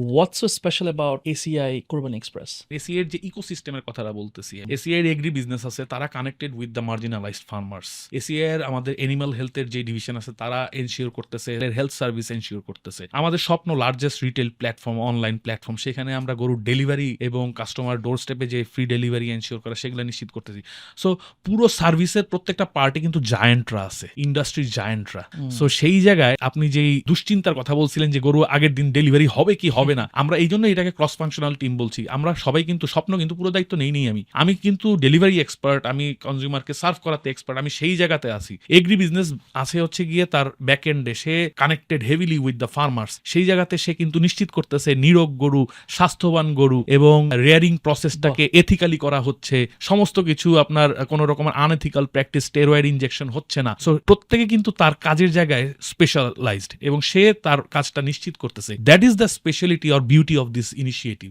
What's so special about ACI Kurbani Express? ACI এর যে ইকোসিস্টেমের কথাটা বলতেছি, এসিআই এর এগ্রি বিজনেস আছে, তারা connected with the marginalised farmers. ACI এর আমাদের এনিম্যাল হেলথের যে ডিভিশন আছে তারা এনশিওর করতেছে, হেলথ সার্ভিস এনশিওর করতেছে। আমাদের স্বপ্ন largest retail platform, online platform, সেখানে আমরা গরুর ডেলিভারি এবং কাস্টমার ডোর স্টেপে যে ফ্রি ডেলিভারি এনশিওর করা সেগুলো নিশ্চিত করতেছি। সো পুরো সার্ভিসের প্রত্যেকটা পার্টে কিন্তু জায়ান্টরা আছে, ইন্ডাস্ট্রির জায়ান্টরা। সো সেই জায়গায় আপনি যেই দুশ্চিন্তার কথা বলছিলেন যে গরু আগের দিন ডেলিভারি হবে কি হবে না, আমরা এই জন্য এটাকে ক্রস ফাংশনাল টিম বলছি। আমরা সবাই কিন্তু স্বপ্ন কিন্তু পুরো দায়িত্ব নেই আমি কিন্তু ডেলিভারি এক্সপার্ট, আমি কনজিউমারকে সার্ভ করাতে এক্সপার্ট, আমি সেই জায়গাতে আছি। এগ্রি বিজনেস আছে হচ্ছে গিয়ে তার ব্যাক এন্ডে, সে connected heavily with the farmers. সেই জায়গাতে সে কিন্তু নিশ্চিত করতেছে নিরোগ গরু, স্বাস্থ্যবান গরু এবং রেয়ারিং প্রসেসটাকে এথিক্যালি করা হচ্ছে। সমস্ত কিছু আপনার কোনো রকমের আনএথিক্যাল প্র্যাকটিস, স্টেরয়েড ইনজেকশন হচ্ছে না। সো প্রত্যেকে কিন্তু তার কাজের জায়গায় স্পেশালাইজড এবং সে তার কাজটা নিশ্চিত করতেছে। That is the speciality or beauty of this initiative.